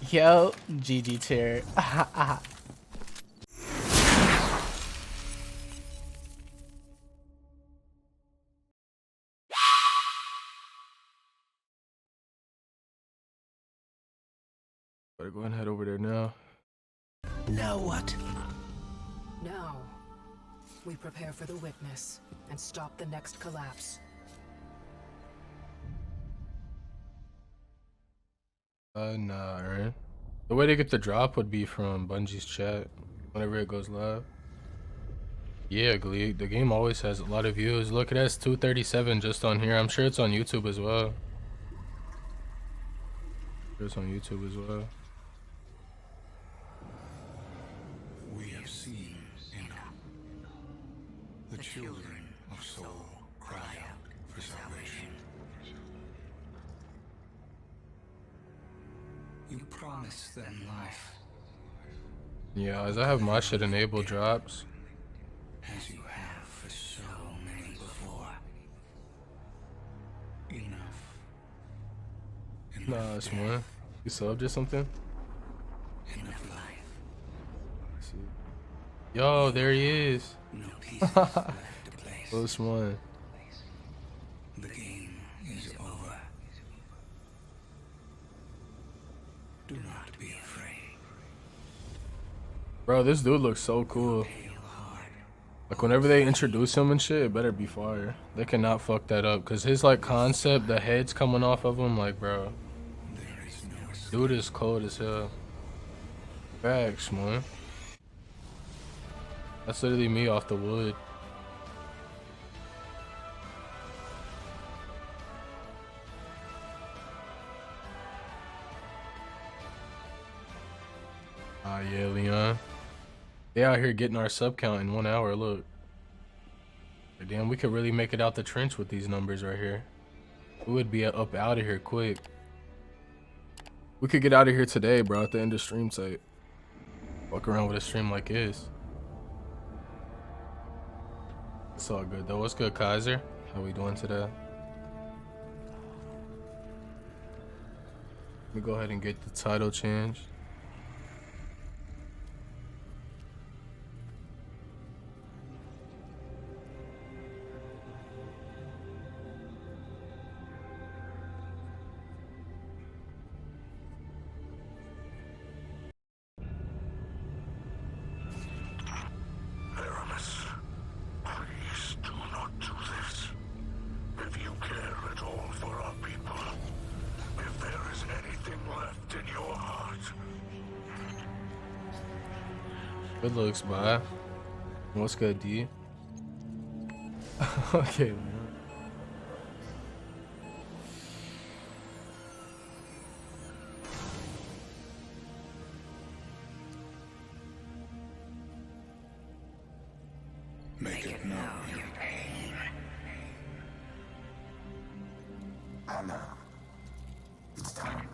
Yo, GG tier. Better go and head over there now. Now what? Now, we prepare for the witness and stop the next collapse. Nah, right? The way to get the drop would be from Bungie's chat whenever it goes live. Yeah, Glee. The game always has a lot of views. Look, it has 237 just on here. I'm sure it's on YouTube as well. It's on YouTube as well. We have seen enough. The children of soul cry out for salvation. You promised them life. Yeah, as I have my shit enabled drops. As you have for so many before. Enough. Nah, it's one. You subbed or something? Enough life. Let's see. Yo, there he is. No pieces left to place. Close one. The game is over. Do not be afraid. Bro, this dude looks so cool. Like whenever they introduce him and shit, it better be fire. They cannot fuck that up, cause his like concept, the heads coming off of him, like bro, dude is cold as hell. Facts, man. That's literally me off the wood. Ah yeah, Leon. They out here getting our sub count in 1 hour, look. But damn, we could really make it out the trench with these numbers right here. We would be up out of here quick. We could get out of here today, bro, at the end of stream site. Fuck around with a stream like this. It's all good though. What's good, Kaiser? How we doing today? Let me go ahead and get the title changed. Good looks, bye. What's good, D? Okay, man. Make it known your pain. Anna, it's time.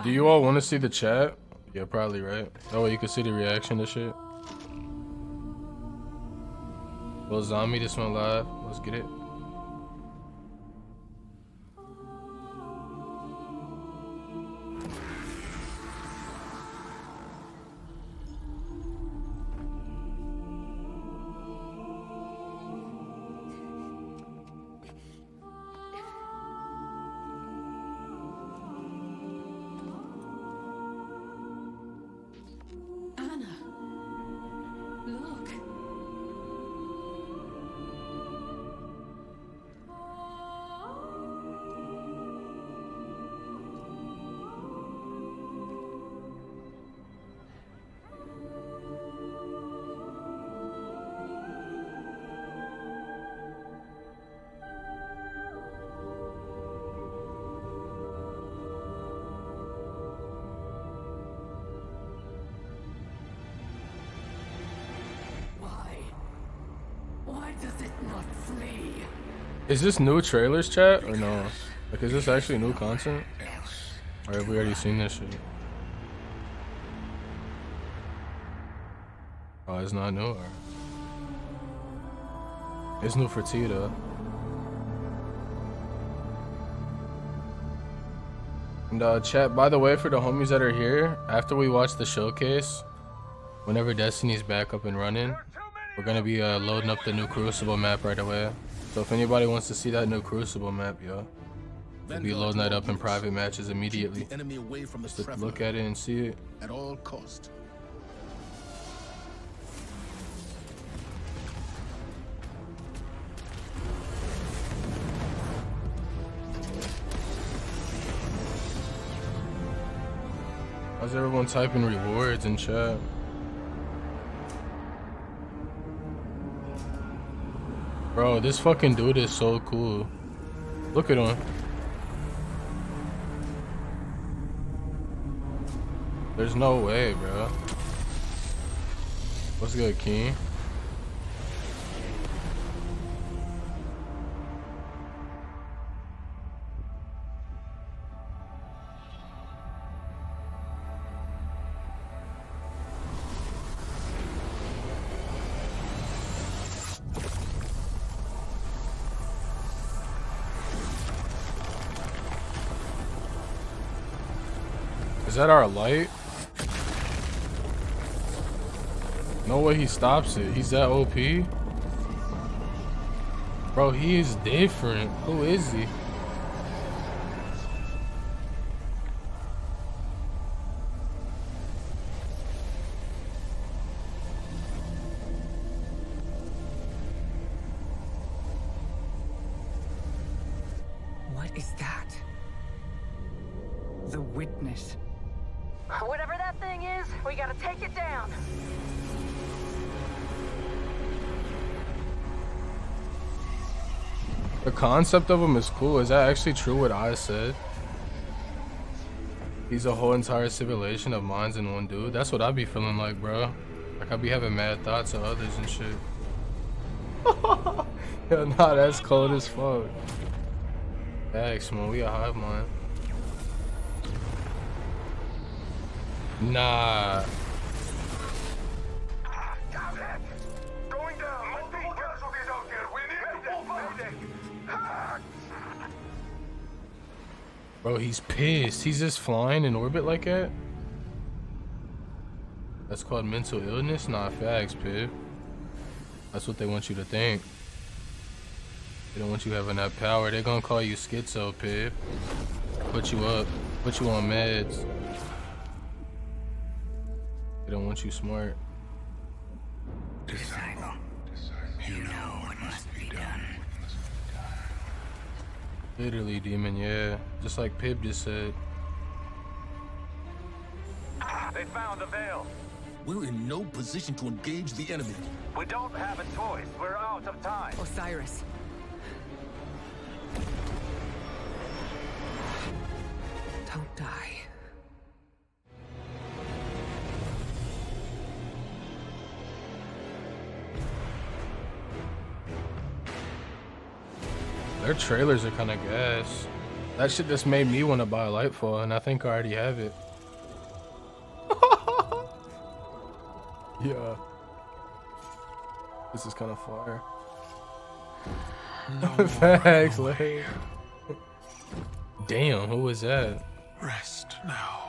Do you all want to see the chat? Yeah, probably, right? That way you can see the reaction to shit. Well, Zombie just went live. Let's get it. Is this new trailers, chat, or no? Like, is this actually new content? Or have we already seen this shit? Oh, it's not new, or? It's new for T, though. And chat, by the way, for the homies that are here, after we watch the showcase, whenever Destiny's back up and running, we're gonna be loading up the new Crucible map right away. So if anybody wants to see that new Crucible map, yo, we'll be loading that up in private matches immediately. Enemy away from the Just to traveler look at it and see it. at all cost. How's everyone typing rewards in chat? Bro, this fucking dude is so cool. Look at him. There's no way, bro. What's good, King? Is that our light? No way he stops it. He's that OP? Bro, he is different. Who is he? What is that? The witness. Whatever that thing is, we gotta take it down. The concept of him is cool. Is that actually true what I said? He's a whole entire simulation of minds in one dude. That's what I be feeling like, bro. Like I be having mad thoughts of others and shit. Yo, nah, that's cold as fuck. Thanks, man. We a hive mind. Nah. Going down. Multiple casualties out there. We need to pull Bro, he's pissed. He's just flying in orbit like that? That's called mental illness? Nah, facts, Pip. That's what they want you to think. They don't want you having that power. They're gonna call you schizo, Pip. Put you up. Put you on meds. They don't want you smart. Disciple, you know what must be done. Literally, demon, yeah. Just like Pip just said. They found the veil. We're in no position to engage the enemy. We don't have a choice. We're out of time. Osiris. Don't die. Their trailers are kind of gas. That shit just made me want to buy Lightfall, and I think I already have it. Yeah. This is kind of fire. No Facts, like. Damn, who was that? rest now.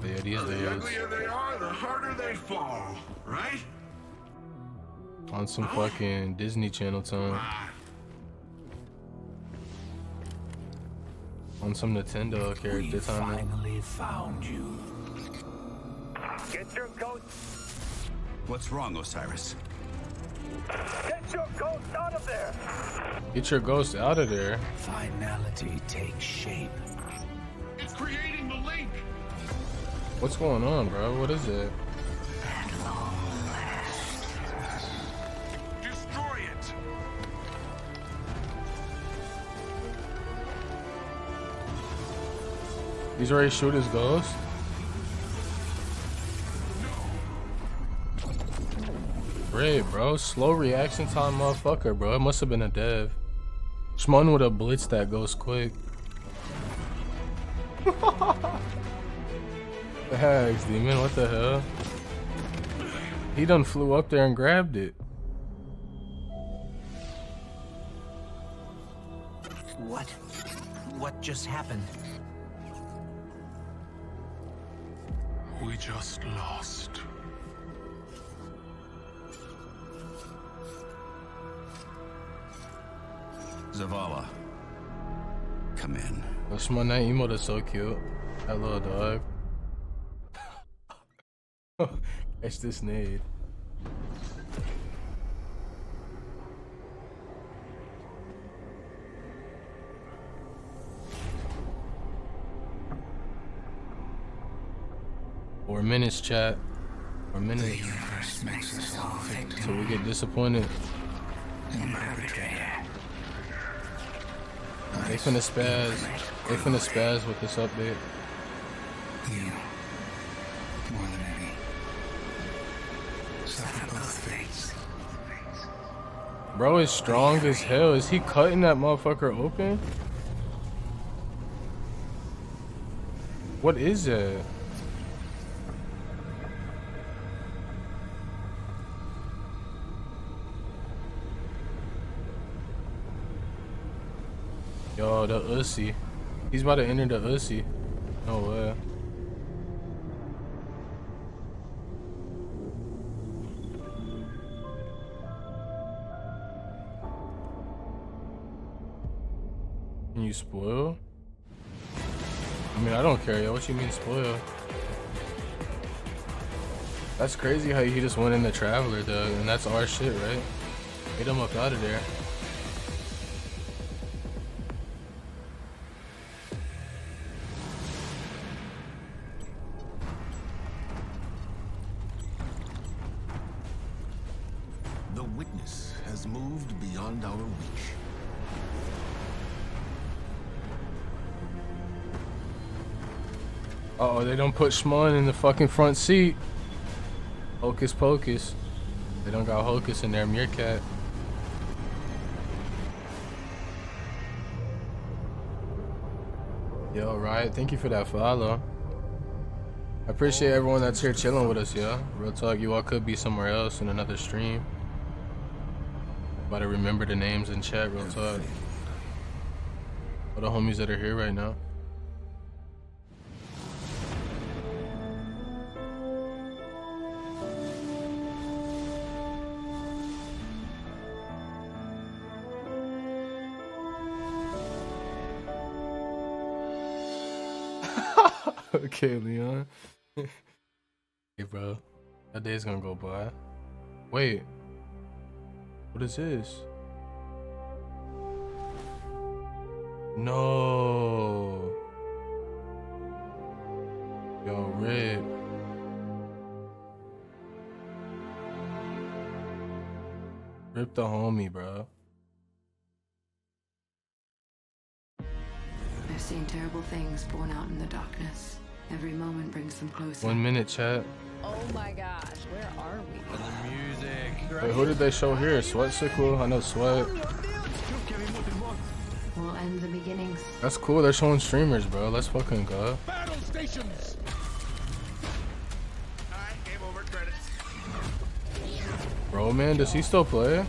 Yeah, these The dudes uglier they are, the harder they fall, right? on some fucking Disney Channel time. On some Nintendo character time. Finally found you. Get your ghost. What's wrong, Osiris? Get your ghost out of there. Get your ghost out of there. Finality takes shape. It's creating the link. What's going on, bro? What is it? At long last. Destroy it. He's already shoot his ghost? Great, bro. Slow reaction time, motherfucker, bro. It must have been a dev. Shmon would have blitzed that ghost quick. Thanks, demon. What the hell? He done flew up there and grabbed it. What just happened? We just lost. Zavala. Come in. That's my night emote is so cute. That little dog. Catch this nade. Four minutes, chat. 4 minutes. The universe makes us all victims. So we get disappointed. They finna spaz. They finna spaz with this update. You, more than any, suffer both fates. Bro is strong as hell. Is he cutting that motherfucker open? What is that? Yo, the Ussy. He's about to enter the Ussy. No way. Can you spoil? I mean, I don't care, yo. What you mean spoil? That's crazy how he just went in the Traveler, though. And that's our shit, right? Get him up out of there. The witness has moved beyond our reach. Uh-oh, they don't put Shmon in the fucking front seat. Hocus pocus. They don't got Hocus in their meerkat. Yo, Riot, thank you for that follow. I appreciate everyone that's here chilling with us, yo. Real talk, you all could be somewhere else in another stream. About to remember the names in chat, real talk. All the homies that are here right now. Okay, Leon. Hey, bro. That day's gonna go by. Wait. What is this? No. Yo, Red. Rip the homie, bro. I've seen terrible things born out in the darkness. Every moment brings them closer. 1 minute, chat. Oh my gosh, where are we? The music. Wait, who did they show here? Sweatsicle? I know Sweat. We'll end the beginnings. That's cool. They're showing streamers, bro. Let's fucking go. Battle stations! Alright, game over, credits. Bro, man, does he still play?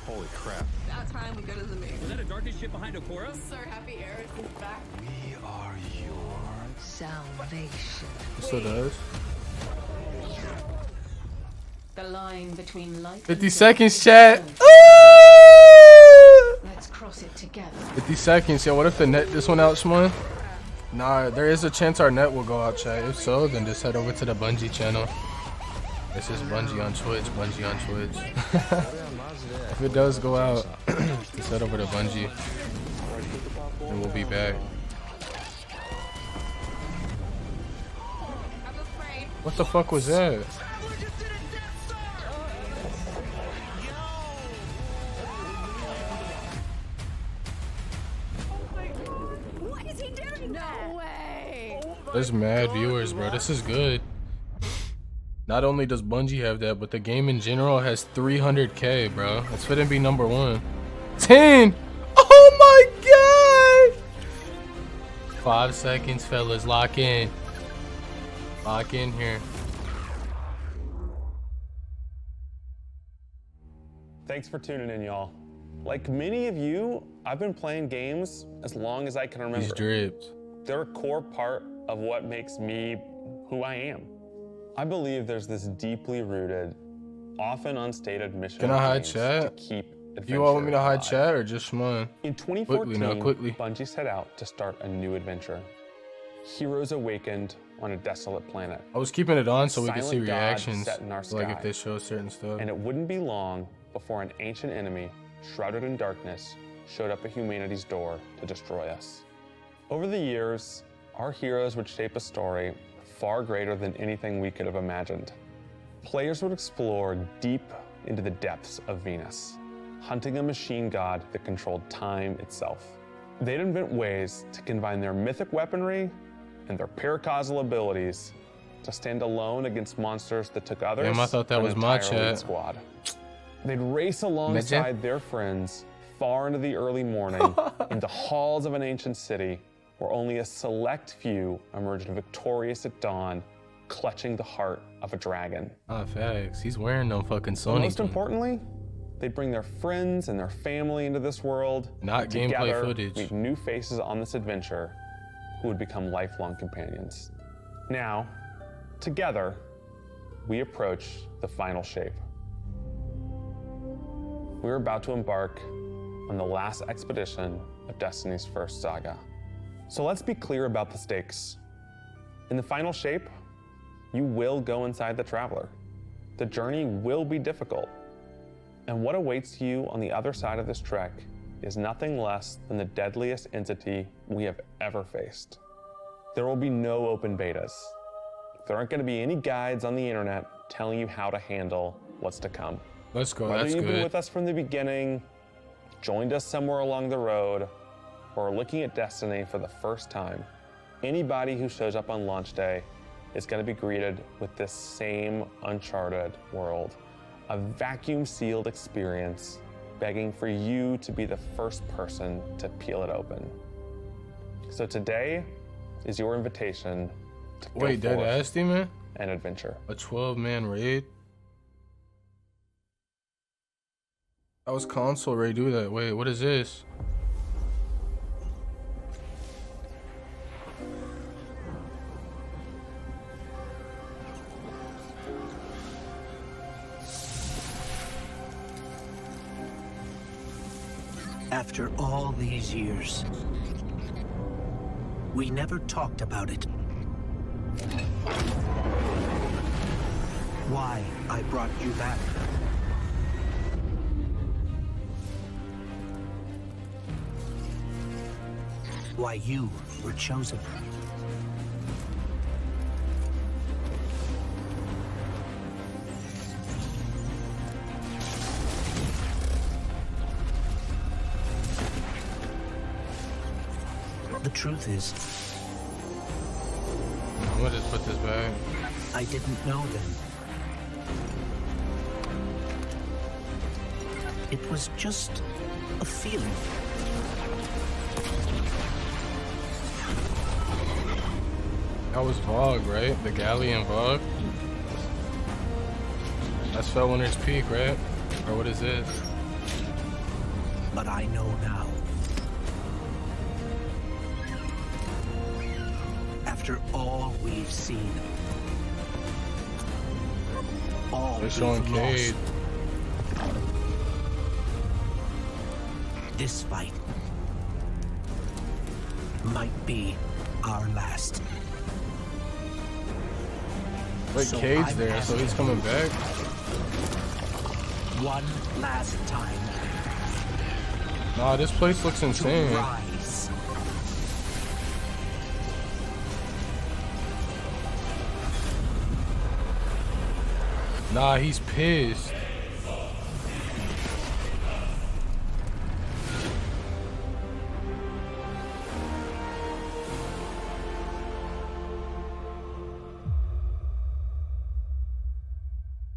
Holy crap. About time we go to the moon. Is that a darkest ship behind Okora? Sir Happy Eric is back. We are your Salvation. It still does. The line between light 50 and seconds, darkness. chat. Ah! Let's cross it together. 50 seconds. Yeah, what if the net this one out, Shmon? Nah, there is a chance our net will go out, chat. If so, then just head over to the Bungie channel. This is Bungie on Twitch. Bungie on Twitch. If it does go out, just head over to Bungie. And we'll be back. I'm afraid. What the fuck was that? What is he doing? No way. There's mad viewers, bro. This is good. Not only does Bungie have that, but the game in general has 300k, bro. It's finna be number 1. 10! Oh my god! 5 seconds, fellas. Lock in. Lock in here. Thanks for tuning in, y'all. Like many of you, I've been playing games as long as I can remember. These dribs. They're a core part of what makes me who I am. I believe there's this deeply rooted, often unstated mission. Can I hide games chat? To keep Do you all want me to hide alive. chat or just one? In 2014, quickly. Bungie set out to start a new adventure. Heroes awakened on a desolate planet. I was keeping it on so we could see Silent God reactions, set in our like sky. if they show certain stuff. And it wouldn't be long before an ancient enemy, shrouded in darkness, showed up at humanity's door to destroy us. Over the years, our heroes would shape a story far greater than anything we could have imagined. Players would explore deep into the depths of Venus, hunting a machine god that controlled time itself. They'd invent ways to combine their mythic weaponry and their paracausal abilities to stand alone against monsters that took others. Damn, I thought that an was my entire elite chat. squad. They'd race alongside their friends far into the early morning in the halls of an ancient city where only a select few emerged victorious at dawn, clutching the heart of a dragon. Ah, facts. He's wearing them fucking But Sony. most importantly, they'd bring their friends and their family into this world. Not gameplay Together, footage. meet new faces on this adventure who would become lifelong companions. Now, together, we approach the final shape. We're about to embark on the last expedition of Destiny's first saga. So let's be clear about the stakes. In the final shape, you will go inside the Traveler. The journey will be difficult. And what awaits you on the other side of this trek is nothing less than the deadliest entity we have ever faced. There will be no open betas. There aren't going to be any guides on the internet telling you how to handle what's to come. Let's go, Whether that's you've been good. with us from the beginning, joined us somewhere along the road, or are looking at Destiny for the first time, anybody who shows up on launch day is going to be greeted with this same uncharted world, a vacuum-sealed experience begging for you to be the first person to peel it open. So today is your invitation to go Wait, dead forth ass demon? and adventure. A 12-man raid? How was console raid do that? Wait, what is this? After all these years, we never talked about it. Why I brought you back. Why you were chosen. The truth is, I'm gonna just put this back. I didn't know then. It was just a feeling. That was Vogue, right? The Galleon Vogue? That's Fellwinter's Peak, right? Or what is this? But I know now. After all we've seen, all They're showing we've Cade. lost, this fight might be our last. Wait, So Cade's I'm there, so he's coming back? One last time. Nah, this place looks insane. To rise. Nah, he's pissed.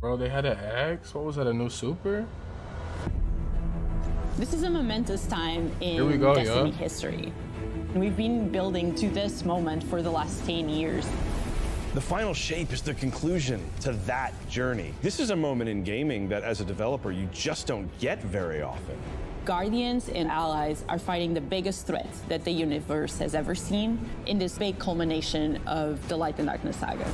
Bro, they had an axe? What was that, a new super? This is a momentous time Here we in go, Destiny yeah. history. We've been building to this moment for the last 10 years. The final shape is the conclusion to that journey. This is a moment in gaming that as a developer, you just don't get very often. Guardians and allies are fighting the biggest threat that the universe has ever seen in this big culmination of the Light and Darkness saga.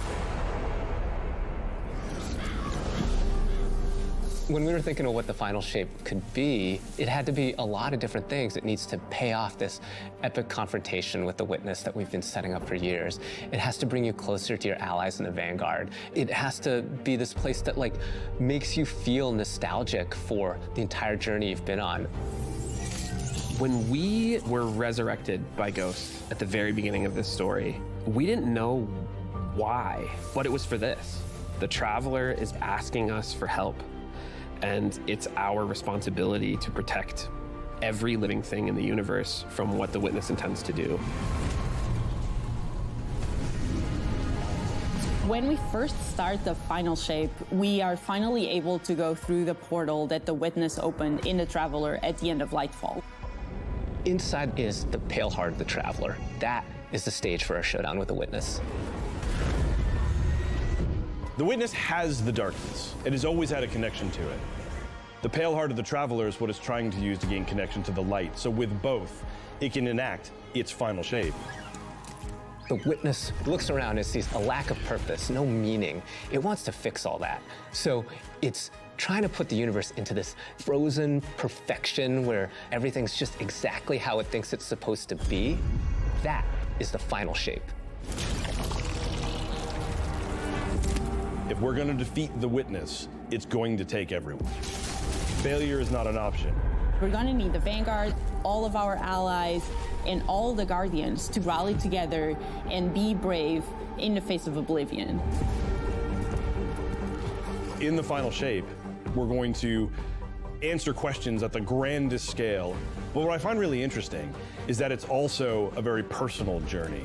When we were thinking of what the final shape could be, it had to be a lot of different things. It needs to pay off this epic confrontation with the Witness that we've been setting up for years. It has to bring you closer to your allies in the Vanguard. It has to be this place that like makes you feel nostalgic for the entire journey you've been on. When we were resurrected by ghosts at the very beginning of this story, we didn't know why, but it was for this. The Traveler is asking us for help. And it's our responsibility to protect every living thing in the universe from what the Witness intends to do. When we first start the final shape, we are finally able to go through the portal that the Witness opened in the Traveler at the end of Lightfall. Inside is the pale heart of the Traveler. That is the stage for our showdown with the Witness. The Witness has the darkness. It has always had a connection to it. The pale heart of the Traveler is what it's trying to use to gain connection to the light. So with both, it can enact its final shape. The Witness looks around and sees a lack of purpose, no meaning. It wants to fix all that. So it's trying to put the universe into this frozen perfection where everything's just exactly how it thinks it's supposed to be. That is the final shape. If we're going to defeat the Witness, it's going to take everyone. Failure is not an option. We're going to need the Vanguard, all of our allies, and all the Guardians to rally together and be brave in the face of Oblivion. In the final shape, we're going to answer questions at the grandest scale. But what I find really interesting is that it's also a very personal journey,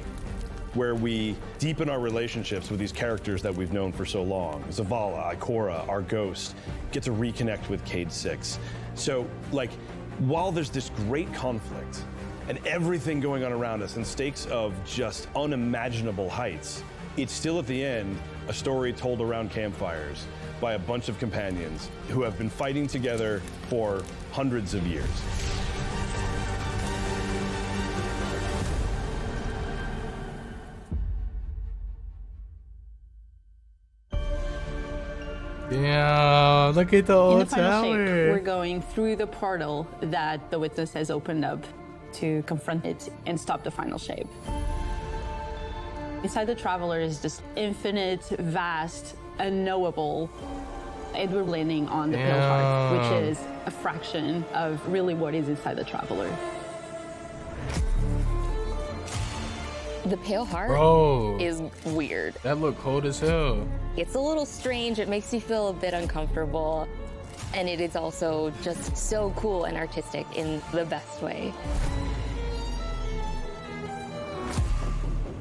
where we deepen our relationships with these characters that we've known for so long. Zavala, Ikora, our ghost, get to reconnect with Cade 6. So, like, while there's this great conflict and everything going on around us and stakes of just unimaginable heights, it's still at the end a story told around campfires by a bunch of companions who have been fighting together for hundreds of years. Yeah, look at the old In the final tower. shape, we're going through the portal that the Witness has opened up to confront it and stop the final shape. Inside the Traveler is this infinite, vast, unknowable, and we're landing on the Pale Heart, which is a fraction of really what is inside the Traveler. The Pale Heart is weird. That looked cold as hell. It's a little strange. It makes you feel a bit uncomfortable. And it is also just so cool and artistic in the best way.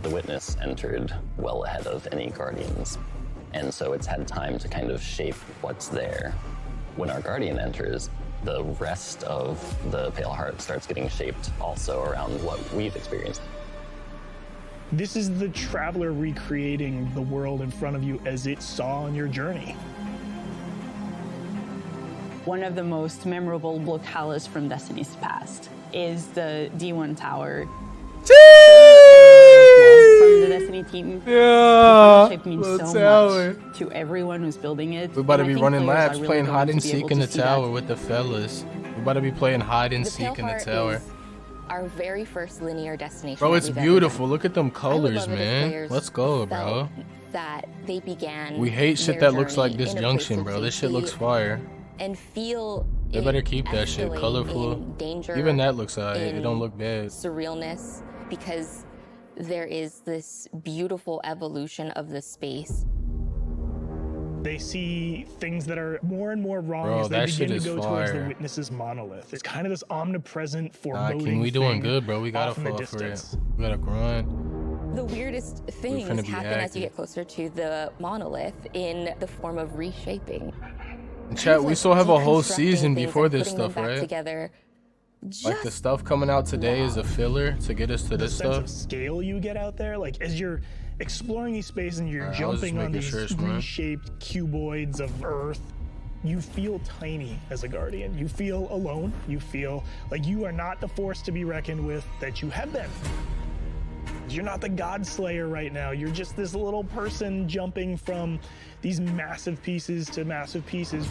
The Witness entered well ahead of any Guardians, and so it's had time to kind of shape what's there. When our Guardian enters, the rest of the Pale Heart starts getting shaped also around what we've experienced. This is the Traveler recreating the world in front of you as it saw on your journey. One of the most memorable locales from Destiny's past is the D1 Tower. From the Destiny team. Yeah, the shape means the so tower. much to everyone who's building it. We're about to And I be think running players are laps, really playing going hide to and be seek able in the to see tower that. with the fellas. We're about to be playing hide and The seek Pale in the Heart tower. is our very first linear destination. Bro, that it's we've ever beautiful. done. Look at them I would colors, love it if man. players Let's go, bro. felt that they began. We hate shit their that looks like journey in a disjunction, place of bro. This shit safety looks fire. And feel They it better keep that shit escalate colorful. in danger. Even that looks alright. It in don't look bad. Surrealness, because there is this beautiful evolution of the space. They see things that are more and more wrong Bro, as they that shit begin to is go towards the fire. Witness's monolith. It's kind of this omnipresent, Nah, foreboding King, we doing thing good, bro. We gotta off in the fall for it. distance. We gotta grind. The weirdest things finna be happen as you active. get closer to the monolith in the form of reshaping. And chat, we still have a whole Deconstructing season things before and this putting them stuff, back right? Together Like the stuff coming out today is a filler to get us to this sense stuff. of scale you get out there, like as you're exploring these spaces and you're Alright, I was just jumping on making these sure, man. reshaped cuboids of Earth, you feel tiny as a Guardian. You feel alone. You feel like you are not the force to be reckoned with that you have been. You're not the God Slayer right now. You're just this little person jumping from these massive pieces to massive pieces.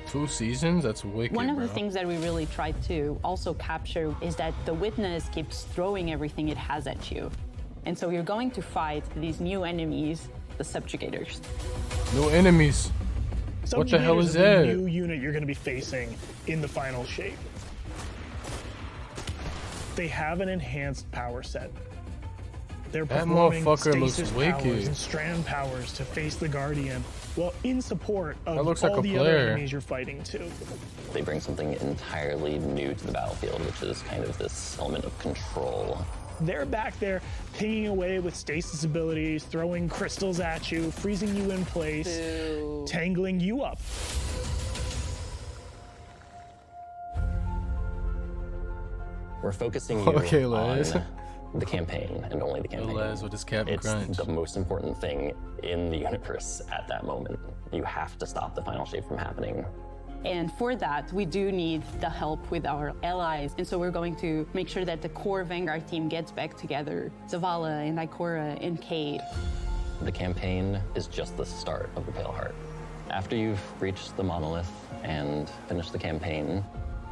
2 seasons? That's wicked, One of bro. the things that we really tried to also capture is that the witness keeps throwing everything it has at you. And so you're going to fight these new enemies, the subjugators. New enemies. What the hell is that? The new unit you're going to be facing in the final shape. They have an enhanced power set. They're That performing motherfucker looks stasis wicked. powers and strand powers to face the Guardian, well, in support of That looks all like a the other player. enemies you're fighting too. They bring something entirely new to the battlefield, which is kind of this element of control. They're back there pinging away with stasis abilities, throwing crystals at you, freezing you in place, tangling you up. We're focusing you Okay, on Les. the campaign and only the campaign. Les with his Captain It's Crunch. the most important thing in the universe at that moment. You have to stop the final shape from happening. And for that, we do need the help with our allies. And so we're going to make sure that the core Vanguard team gets back together. Zavala and Ikora and Cade. The campaign is just the start of the Pale Heart. After you've reached the monolith and finished the campaign,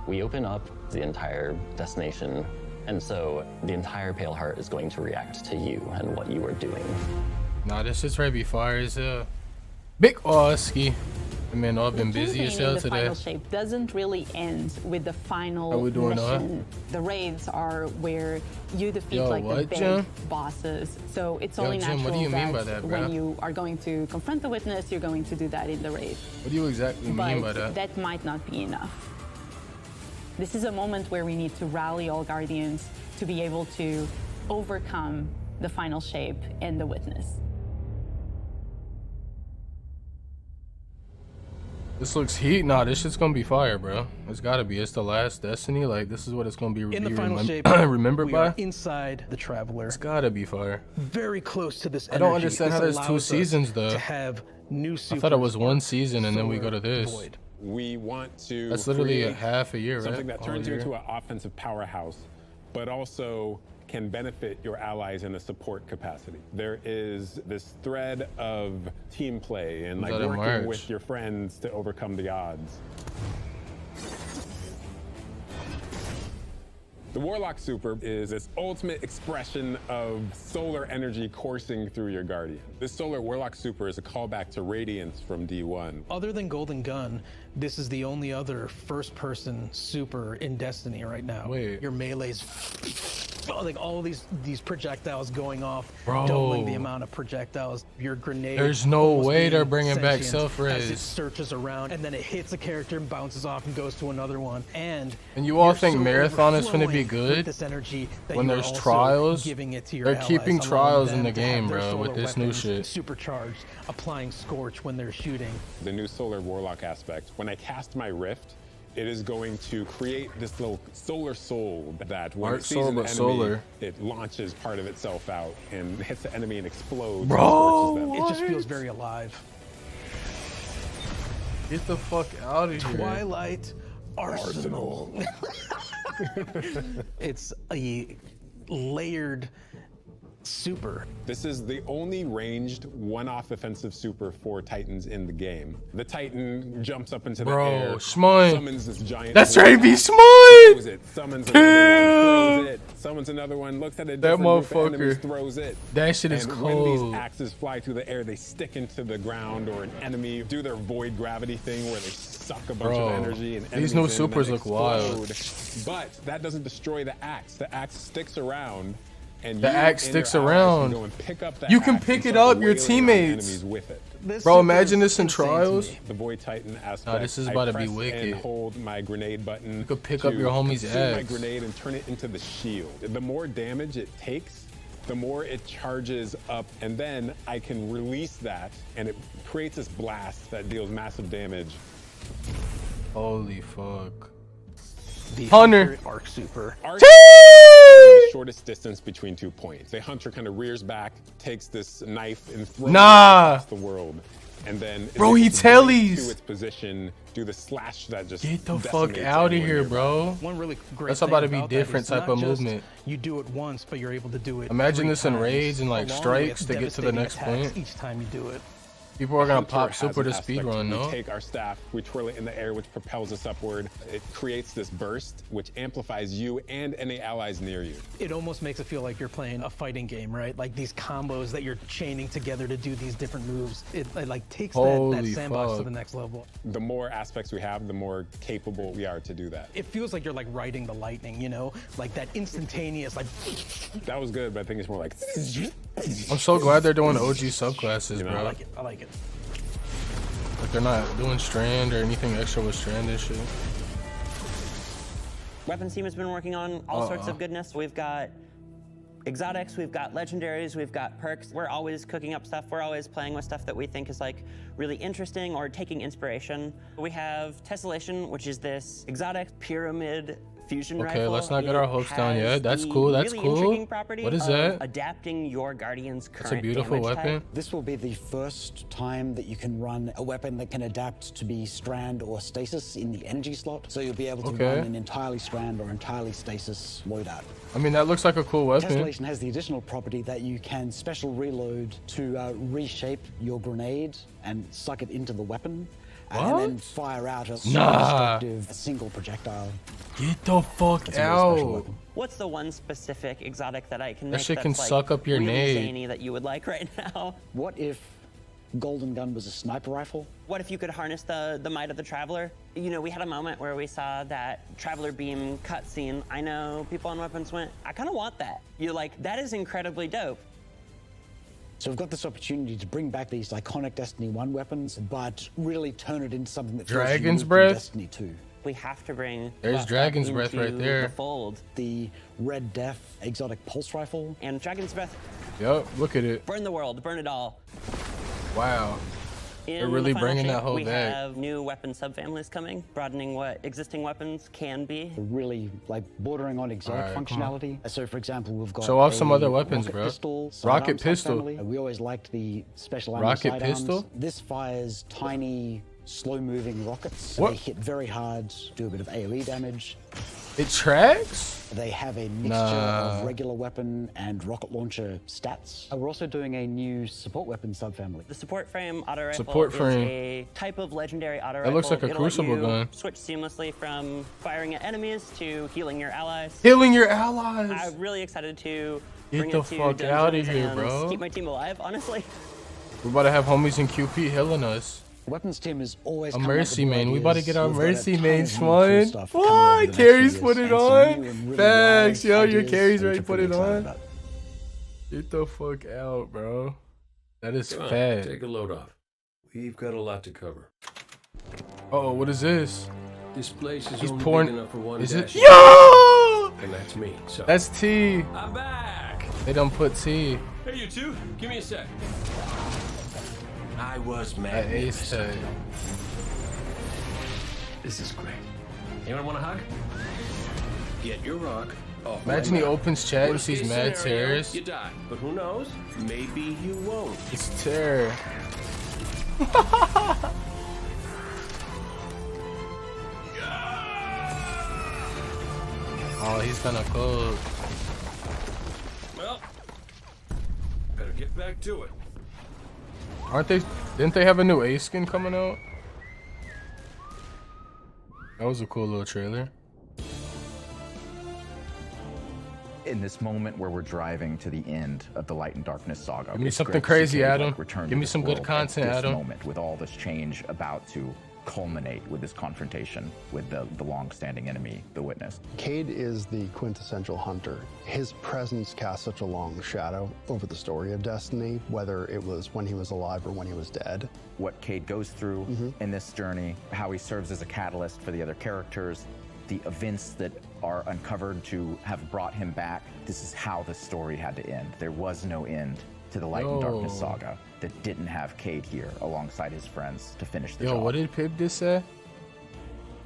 we open up the entire destination, and so the entire Pale Heart is going to react to you and what you are doing. Nah, this shit's ready to be fire as hell. Big Oski. I mean, I've been busy as hell The today. final shape doesn't really end with the final How we doing, mission. The raids are where you defeat Yo, like the what, big Jim? bosses. So it's Yo, only Jim, natural what do you mean by that that, bro? when you are going to confront the witness, you're going to do that in the raid. What do you exactly mean by But that? that might not be enough. This is a moment where we need to rally all Guardians to be able to overcome the final shape and the witness. This looks heat. Nah, this shit's gonna be fire, bro. It's gotta be. It's the last Destiny. Like, this is what it's gonna be In the final shape, remembered we by. are inside the Traveler. It's gotta be fire. Very close to this I energy. don't understand how This there's 2 allows us seasons though. To have new I thought it was 1 season and then we go to this. Void. We want to That's literally a create half a year, right? something that All turns you year. into an offensive powerhouse, but also can benefit your allies in a support capacity. There is this thread of team play and like that in working March? with your friends to overcome the odds. The Warlock Super is its ultimate expression of solar energy coursing through your Guardian. This Solar Warlock Super is a callback to Radiance from D1. Other than Golden Gun, this is the only other first-person super in Destiny right now. Wait. Your melee's like all these projectiles going off, Bro. doubling the amount of projectiles. Your grenade. There's no almost way they're being bringing back sentient self-res. as it searches around, and then it hits a character and bounces off and goes to another one. And you all you're think so Marathon is gonna be overflowing good with this energy that when you are there's also trials? giving it to your They're allies, keeping allowing trials in them the to have game, their bro, with solar this new weapons shit. Supercharged, applying Scorch when they're shooting. The new Solar Warlock aspect. When I cast my Rift, it is going to create this little solar soul that when Arc it sees soul, an but enemy, solar. it launches part of itself out and hits the enemy and explodes. Bro, and scorches them. It just feels very alive. Get the fuck out of here. Twilight Arsenal. It's a layered super. This is the only ranged one-off offensive super for Titans in the game. The Titan jumps up into the air, Shmoy. summons this giant. That's horse, right, be Shmoy. throws it, summons another one, throws it, summons another one, looks at a That different group of enemies, motherfucker. throws it. That shit is and cold. when these axes fly through the air, they stick into the ground or an enemy, do their void gravity thing where they suck a bunch Bro, of energy and these enemies new in and supers then look wild. explode. But that doesn't destroy the axe. The axe sticks around. And The you axe and sticks your allies can around. go and pick up that You can axe pick and it start up, your wailing on teammates. enemies with it. This Bro, super imagine is this in insane to trials. me. The Void Titan aspect. Nah, this is about to be I press wicked. and hold my grenade button. You could pick up your homie's consume my axe. grenade and turn it into the shield. The more damage it takes, the more it charges up, and then I can release that, and it creates this blast that deals massive damage. Holy fuck. the Hunter. Arc Super. Arc the shortest distance between 2 points. A hunter kind of rears back, takes this knife and throws it across the world. And then bro, he tellies to its position, do the slash that just get the fuck out of here, bro. One really great That's about to be about different that is type of not just movement. You do it once, but you're able to do it. Imagine 3 this in times, raids and like along strikes with to get to the devastating next attacks point. each time you do it. People are gonna Hunter pop has super an to speed aspect. run, We no? take our staff, we twirl it in the air, which propels us upward. It creates this burst, which amplifies you and any allies near you. It almost makes it feel like you're playing a fighting game, right? Like these combos that you're chaining together to do these different moves. It like takes that sandbox to the next level. The more aspects we have, the more capable we are to do that. It feels like you're like riding the lightning, you know? Like that instantaneous, like... That was good, but I think it's more like... I'm so glad they're doing OG subclasses, bro. I like it, I like it. Like they're not doing strand or anything extra with strand and shit. Weapons team has been working on all sorts of goodness. We've got exotics, we've got legendaries, we've got perks. We're always cooking up stuff. We're always playing with stuff that we think is like really interesting or taking inspiration. We have Tessellation, which is this exotic pyramid fusion rifle. Okay, let's not get our hopes down It yet. has That's the cool. That's really cool. intriguing property What is of that? Adapting your guardian's current That's a beautiful damage weapon. type. This will be the first time that you can run a weapon that can adapt to be strand or stasis in the energy slot. So you'll be able to run an entirely strand or entirely stasis loadout. I mean, that looks like a cool weapon. Tessellation has the additional property that you can special reload to reshape your grenade and suck it into the weapon. And then fire out a destructive single projectile. Get the fuck That's a very special out. weapon. What's the one specific exotic that I can That make shit that's can like suck up your really nade. zany that you would like right now? What if Golden Gun was a sniper rifle? What if you could harness the might of the Traveler? You know, we had a moment where we saw that Traveler Beam cutscene. I know people on Weapons went, I kind of want that. You're like, that is incredibly dope. So we've got this opportunity to bring back these iconic Destiny 1 weapons, but really turn it into something that feels Dragon's unique to Breath? Destiny 2. We have to bring There's Buff Dragon's back Breath right into there. The fold. The Red Death exotic pulse rifle. And Dragon's Breath. Yep, look at it. Burn the world, burn it all. Wow. They're In really the final bringing that shape, whole we back. have new weapon subfamilies coming, broadening what existing weapons can be. Really like bordering on exotic Alright, come on. functionality. So for example, we've got Show off some a other weapons, rocket bro. Pistol, Rocket sidearm pistol. subfamily. We always liked the special ammo Rocket sidearms. pistol? This fires tiny, slow-moving rockets. What? They hit very hard, do a bit of AoE damage. It tracks? They have a mixture of regular weapon and rocket launcher stats. We're also doing a new support weapon subfamily. The support frame auto rifle Support frame. is a type of legendary auto That rifle. looks like a It'll let crucible you gun. Switch seamlessly from firing at enemies to healing your allies. Healing your allies. I'm really excited to Get bring the it to fuck dungeons outta here, and bro. keep my team alive, honestly. We're about to have homies in QP healing us. Weapons team is always A coming up mercy with main. We about to get our ideas. We've got a mercy ton main, of new cool Schwan. stuff coming over the What? next Carries few put years, it and some on. new and really Facts, wild yo. Your ideas, carries which ready I'm to put pretty it excited on. about. Get the fuck out, bro. That is Come on, fat. take a load off. We've got a lot to cover. Oh, what is this? This place is He's only pouring. big enough for one Is it? dash. Yo! And that's me. So That's T. I'm back. They don't put T. Hey, you two, give me a sec. I was That ace tag. This is great. Anyone want a hug? Get your rock. Off Imagine my he map. opens chat and Worst sees case mad scenario, tears. You die, but who knows? Maybe you won't. It's terror. Oh, he's gonna cook. Well, better get back to it. Aren't they? Didn't they have a new Ace skin coming out? That was a cool little trailer. In this moment where we're driving to the end of the Light and Darkness saga, Give me it's something great to crazy, see Cade, Adam. like, return Give to me this some good world content, at this Adam. moment with all this change about to culminate with this confrontation with the long-standing enemy, the Witness. Cade is the quintessential hunter. His presence casts such a long shadow over the story of Destiny, whether it was when he was alive or when he was dead. What Cade goes through in this journey, how he serves as a catalyst for the other characters, the events that are uncovered to have brought him back. This is how the story had to end. There was no end to the Light and Darkness Yo. saga that didn't have Cade here alongside his friends to finish the Yo, job. what did Pip just say?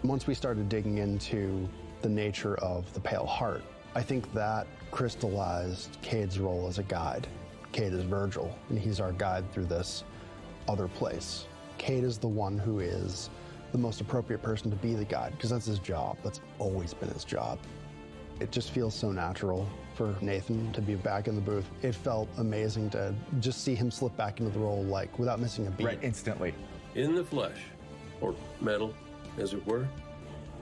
Once we started digging into the nature of the Pale Heart. I think that crystallized Cade's role as a guide. Cade is Virgil, and he's our guide through this other place. Cade is the one who is the most appropriate person to be the guide, because that's his job. That's always been his job. It just feels so natural for Nathan to be back in the booth. It felt amazing to just see him slip back into the role, like, without missing a beat. Right, instantly. In the flesh, or metal, as it were.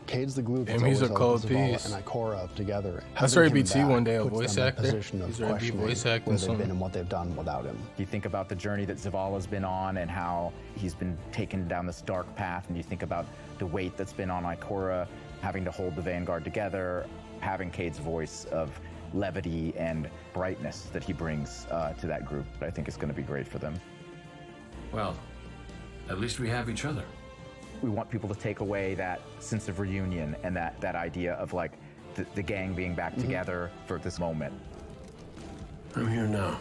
Cade's the glue that's Damn, he's always a cold held Zavala piece. and Ikora together. That's Having already him BT back one day, a puts voice them in actor. position of He's already questioning voice acting where they've something. been and what they've done without him. You think about the journey that Zavala's been on and how he's been taken down this dark path, and you think about the weight that's been on Ikora, having to hold the Vanguard together, having Cade's voice of levity and brightness that he brings to that group. I think is going to be great for them. Well, at least we have each other. We want people to take away that sense of reunion and that idea of like the gang being back together for this moment. I'm here now.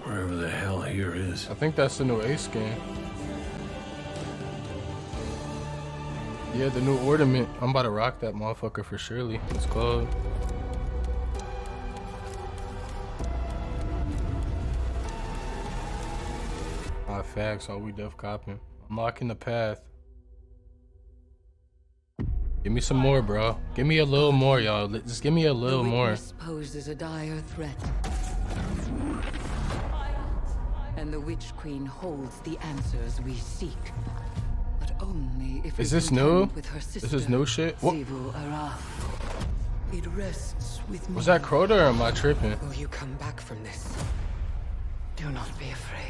Wherever the hell here is. I think that's the new Ace game. Yeah, the new ornament. I'm about to rock that motherfucker for surely. It's called. Facts, all we def copping. Unlocking the path. Give me some more, bro. Give me a little more, y'all. Just give me a little more. The witness poses a dire threat. And the Witch Queen holds the answers we seek. But only if Is we this new? contend with her This sister, is new shit? What? Zivu Araf. It rests with me. Was that Crota or am I tripping? Will you come back from this? Do not be afraid.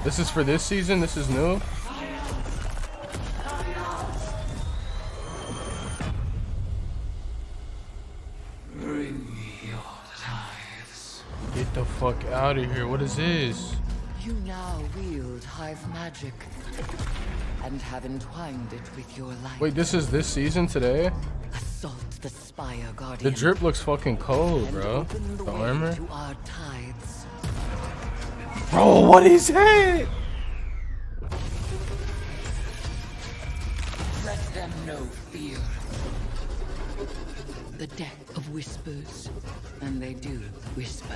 This is for this season? This is new? Bring me your tithes. Get the fuck out of here. What is this? You now wield hive magic and have entwined it with your light. Wait, this is this season today? Assault the Spire The Guardian. drip looks fucking cold, and bro. open the The way armor. to our tides. Bro, what is it? Let them know fear. The death of whispers, and they do whisper.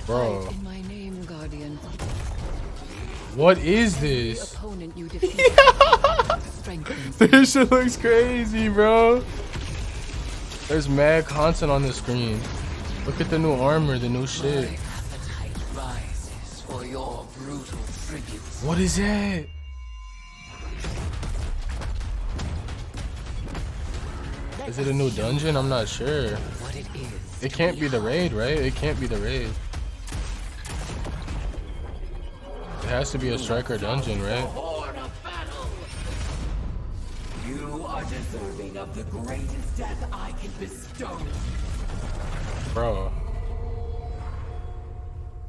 Bro, Fight in my name, Guardian. what is The this? opponent you defeat strengthens. This shit looks crazy, bro. There's mad content on the screen. Look at the new armor, the new shit. My appetite rises for your brutal tribute. What is that? Is it a new dungeon? I'm not sure. What it is. It can't be the raid, right? It can't be the raid. It has to be a striker dungeon, right? Horn of battle! You are deserving of the greatest death I can bestow. Bro.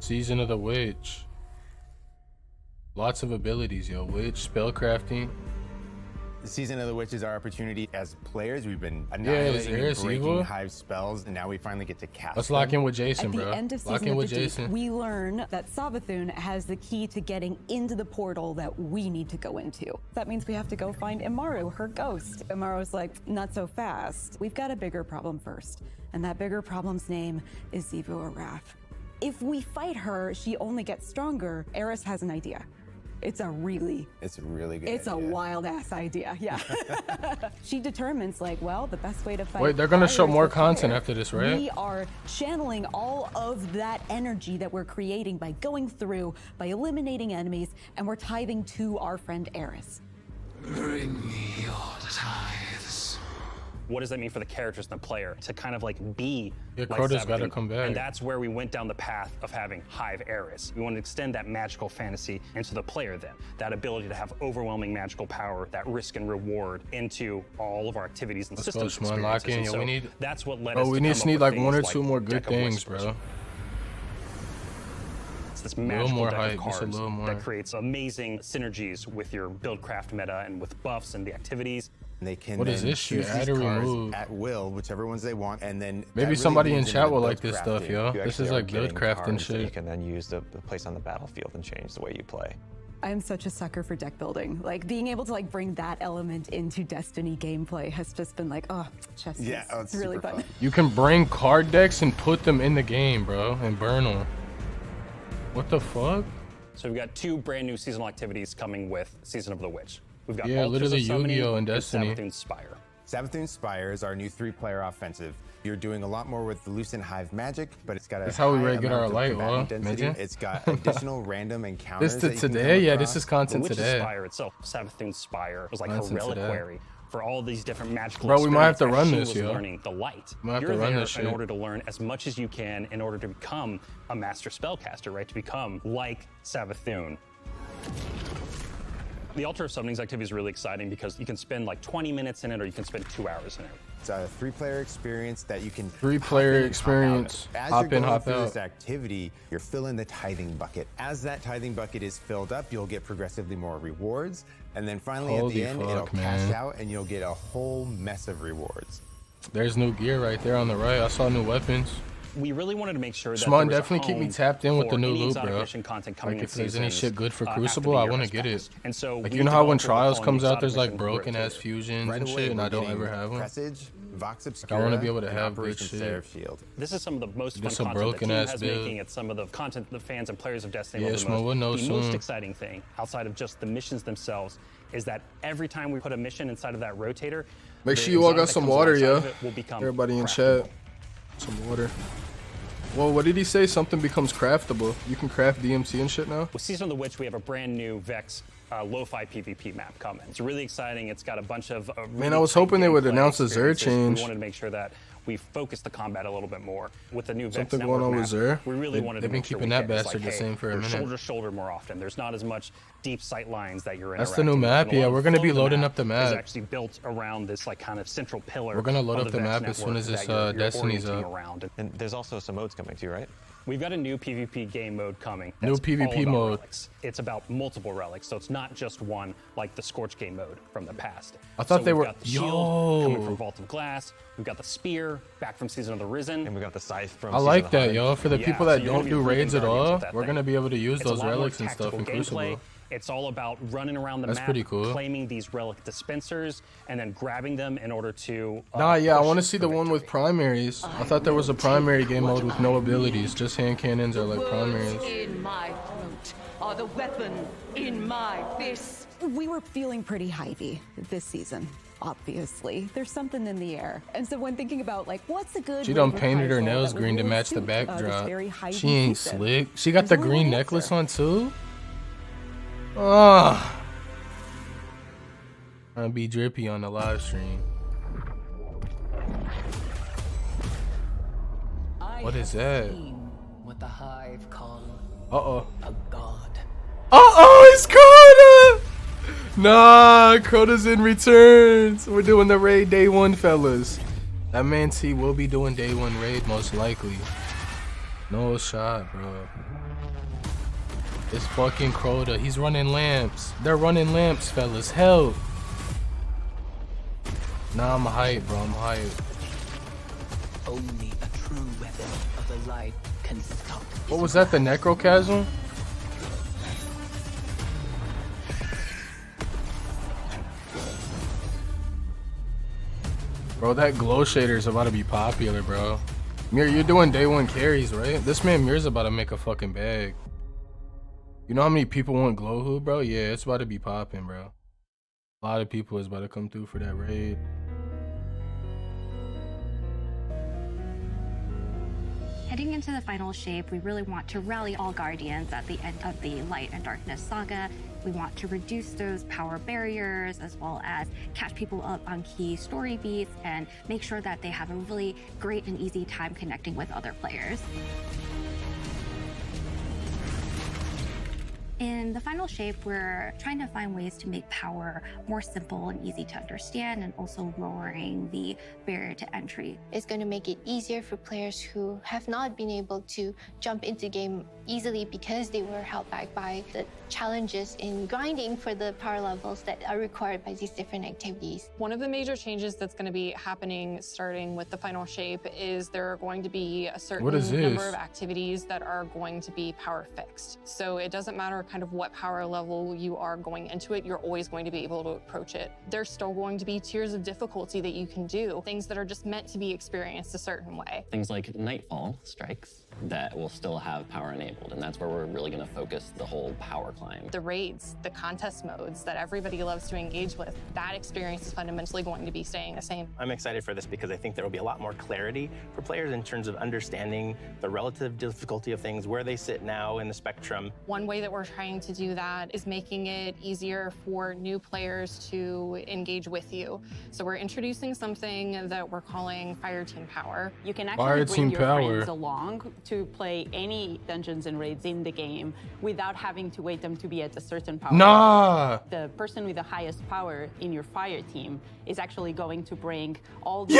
Season of the Witch. Lots of abilities, yo. Witch, spellcrafting. The Season of the Witch is our opportunity as players. We've been is annihilating Eris and breaking evil? Hive spells, and now we finally get to cast Let's them. lock in with Jason, At bro. the end of Lock season in of with the Deep, Jason. we learn that Savathun has the key to getting into the portal that we need to go into. That means we have to go find Imaru, her ghost. Imaru's like, not so fast. We've got a bigger problem first, and that bigger problem's name is Zivu Araf. If we fight her, she only gets stronger. Eris has an idea. It's a really good It's idea. a wild ass idea, yeah. She determines like, well, the best way to fight. Wait, they're gonna show fire is more with content fire. after this, right? We are channeling all of that energy that we're creating by going through, by eliminating enemies, and we're tithing to our friend Eris. Bring me your tithes. What does that mean for the characters and the player to kind of like be Yeah, like Crota's gotta Savathun? come back. And that's where we went down the path of having Hive Eris. We want to extend that magical fantasy into the player then. That ability to have overwhelming magical power, that risk and reward into all of our activities and Let's go, systems Shimon. Lock experiences. in. And Yeah, so we need. that's what led Bro, us we to need come to up need with like things one or like two more good Deck of things, Whispers. bro. It's this A little magical more deck hype, of just a cards little more. that creates amazing synergies with your buildcraft meta and with buffs and the activities. They can What is then this shit? choose Add these or cards remove? at will, whichever ones they want, and then that Maybe really somebody in leads into chat the will build like this stuff, crafting. yo. You This actually is are like getting build crafting cards that you shit. can then use to place on the battlefield and change the way you play. I'm such a sucker for deck building. Like being able to like bring that element into Destiny gameplay has just been like, oh, chess is it's really super fun. You can bring card decks and put them in the game, bro, and burn them. What the fuck? So we've got 2 brand new seasonal activities coming with Season of the Witch. We've got Yeah, Altars literally of Summoning Yu-Gi-Oh! And Destiny. Savathûn's Spire. Savathûn's Spire is our new 3-player offensive. You're doing a lot more with the Lucent Hive magic, but it's got a That's how we high get our amount of light, combatant huh? density. Imagine. It's got additional random encounters. This that to you can today? come Yeah, across. this is content The Witch's today. Spire itself, Savathûn's Spire, was like her Content today. reliquary for all these different magical Bro, we might have to experiences run as this, she was yo. learning the light. Might have You're to run there this in shit. order to learn as much as you can in order to become a master spellcaster, right? To become like Savathûn. The Altar of Summoning's activity is really exciting because you can spend like 20 minutes in it or you can spend 2 hours in it. It's a 3-player experience that you can 3-player experience. As Hop you're going in, hop through out. this activity, you're filling the tithing bucket. As that tithing bucket is filled up, you'll get progressively more rewards. And then finally Holy at the end, fuck, it'll man. cash out and you'll get a whole mess of rewards. There's new gear right there on the right. I saw new weapons. We really wanted to make sure that Shimon, there was a definitely keep me home tapped in with for the new any loot, exotic bro. mission content coming Like in if there's any seasons, shit good for after Crucible, the I year want to has get it. passed. And so Like we you know how when developed what we're Trials calling comes the out, there's exotic like mission broken ass rotator. fusions Right and away, shit, and we're I don't getting ever have them. Presage, Vox I Obscura, want to be able to and have good Operation shit. Seraph Shield. This is some of the most fun Just a content the broken team ass has build. making. It's some of the content the fans and players of Destiny Yeah, love the Shmo, we'll know most. The most soon. exciting thing, outside of just the missions themselves, is that every time we put a mission inside of that rotator, Make the sure you all exotic got that some comes water, alongside yo. of it will become Everybody in craftable. chat. Some water. Well, what did he say? Something becomes craftable. You can craft DMC and shit now? With Season of the Witch, we have a brand new Vex lo-fi PvP map coming. It's really exciting. It's got a bunch of Man, I was hoping they would announce a Xur change. We wanted to make sure that we focus the combat a little bit more. With the new Vex Something going network on map, with Xur? we really They- wanted they've to been make sure keeping we that get this, bastard like, the hey, same for a we're minute. shoulder to shoulder more often. There's not as much deep sight lines that you're That's the new interacting with. map, And a lot yeah, of we're gonna flow be of the loading map up the is map. actually built around this like kind of central pillar. We're gonna load of up the Vex map as soon as network this, that you're Destiny's orienting up. around. And there's also some modes coming too, right? We've got a new PvP game mode coming. New that's PvP all about mode. relics. It's about multiple relics, so it's not just one like the Scorch game mode from the past. I thought So they we've were- got the shield coming Yo. from Vault of Glass. We've got the spear back from Season of the Risen, and we got the scythe from. I like that, yo. For the people that so you're don't gonna do be breathing raids at Guardians all, with that we're thing. gonna be able to use It's a those lot more relics and stuff tactical in Crucible. gameplay. It's all about running around the That's map, pretty cool. claiming these relic dispensers, and then grabbing them in order to. Nah, yeah, I push want to see the one with primaries. I thought there was a primary game mode with no abilities, just hand cannons or like primaries. In my throat are the weapon in my fist. We were feeling pretty hypey this season. Obviously, there's something in the air, and so when thinking about like what's a good, She done raid painted her reprisal nails that would green to really match the suit, this backdrop. very hypey She ain't season? slick. She got the There's only green one necklace answer. on too? Ah. Trying to be drippy on the live stream. What is that? What the Hive call Uh-oh. a god. Uh-oh, it's Crota! Nah, Crota's in returns. We're doing the raid day one, fellas. That man T will be doing day one raid most likely. No shot, bro. It's fucking Crota. He's running lamps. They're running lamps, fellas. Help. Nah, I'm hyped, bro. I'm hyped. Only a true weapon of the light can stop. What was that, the Necrochasm? Bro, that glow shader is about to be popular, bro. Mir, you're doing day one carries, right? This man Mir's about to make a fucking bag. You know how many people want glow hood, bro? Yeah, it's about to be popping, bro. A lot of people is about to come through for that raid. Heading into the final shape, we really want to rally all Guardians at the end of the Light and Darkness saga. We want to reduce those power barriers, as well as catch people up on key story beats and make sure that they have a really great and easy time connecting with other players. In the final shape, we're trying to find ways to make power more simple and easy to understand, and also lowering the barrier to entry. It's going to make it easier for players who have not been able to jump into game easily because they were held back by the challenges in grinding for the power levels that are required by these different activities. One of the major changes that's going to be happening starting with the final shape is there are going to be a certain What is number this? of activities that are going to be power fixed. So it doesn't matter kind of what power level you are going into it, you're always going to be able to approach it. There's still going to be tiers of difficulty that you can do, things that are just meant to be experienced a certain way. Things like Nightfall strikes that will still have power enabled, and that's where we're really going to focus the whole power climb. The raids, the contest modes that everybody loves to engage with, that experience is fundamentally going to be staying the same. I'm excited for this because I think there will be a lot more clarity for players in terms of understanding the relative difficulty of things, where they sit now in the spectrum. One way that we're trying to do that is making it easier for new players to engage with you. So we're introducing something that we're calling Fire Team Power. You can actually bring your friends along to play any dungeons and raids in the game without having to wait them to be at a certain power. Nah! The person with the highest power in your fire team is actually going to bring all the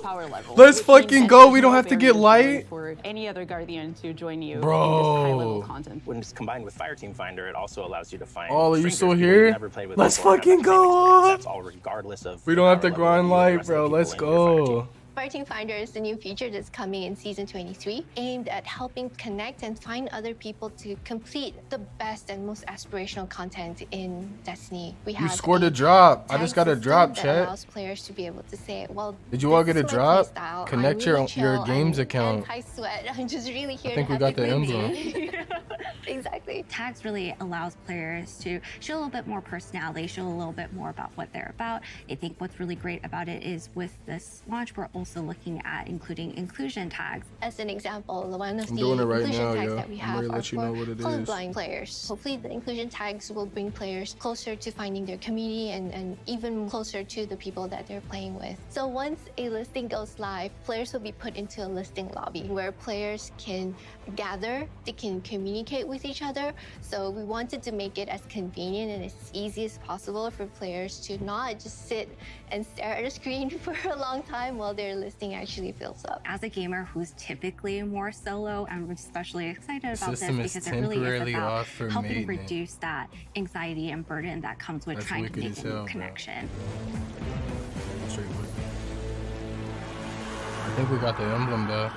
power levels. Let's fucking go. We don't have to get light. For any other guardian to join you Bro. in this high-level content. When it's combined with Fire Team Finder, it also allows you to find Oh, are you strangers still people here? you've never played with Let's before and have fucking the same experience. go. That's all regardless of We don't have to grind light, bro. Let's go. Fire Team Finder is the new feature that's coming in Season 23, aimed at helping connect and find other people to complete the best and most aspirational content in Destiny. We have scored a drop. I just got a tag drop, system that chat. allows players to be able to say, well, Did you all this get a is my drop? playstyle. Connect I'm your really chill. games I'm account. anti-sweat. I'm just really here I think to we have got the great emblem. day. Exactly. Tags really allows players to show a little bit more personality, show a little bit more about what they're about. I think what's really great about it is with this launch, we're also looking at including inclusion tags. As an example, one of I'm the doing it right inclusion now, tags yo. that we I'm have ready to are let you know what for it is. colorblind players. Hopefully the inclusion tags will bring players closer to finding their community and even closer to the people that they're playing with. So once a listing goes live, players will be put into a listing lobby where players can gather, they can communicate with each other. So we wanted to make it as convenient and as easy as possible for players to not just sit and stare at a screen for a long time while their listing actually fills up. As a gamer who's typically more solo, I'm especially excited about this system is because it really is temporarily about off for helping maintenance. reduce that anxiety and burden that comes with That's trying to wicked make as a hell, new bro. connection. Straight wicked. I think we got the emblem though.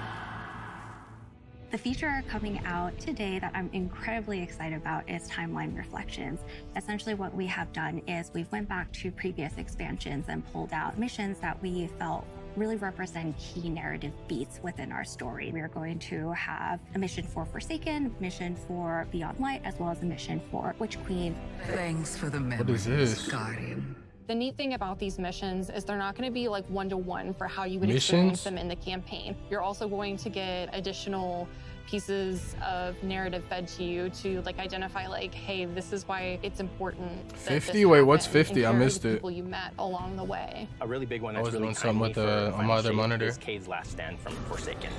The feature coming out today that I'm incredibly excited about is Timeline Reflections. Essentially what we have done is we've went back to previous expansions and pulled out missions that we felt really represent key narrative beats within our story. We are going to have a mission for Forsaken, mission for Beyond Light, as well as a mission for Witch Queen. Thanks for the What is this? Guardian. The neat thing about these missions is they're not going to be like one-to-one for how you would Missions? experience them in the campaign. You're also going to get additional pieces of narrative fed to you to like identify like, hey, this is why it's important that 50? this Wait, what's happened, 50? and I here are missed the it. people you met along the way. A really big one I that's was really doing something with timely for on Final my other Shape monitor. is Cade's last stand from Forsaken.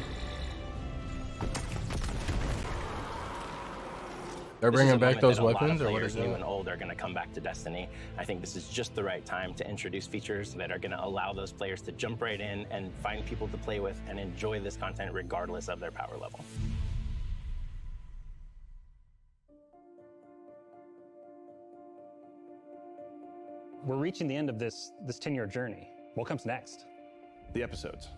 They're This is bringing a back moment those that a lot of weapons, or what players, is new that? and old, are going to come back to Destiny. I think this is just the right time to introduce features that are going to allow those players to jump right in and find people to play with and enjoy this content regardless of their power level. We're reaching the end of this 10-year journey. What comes next? The episodes.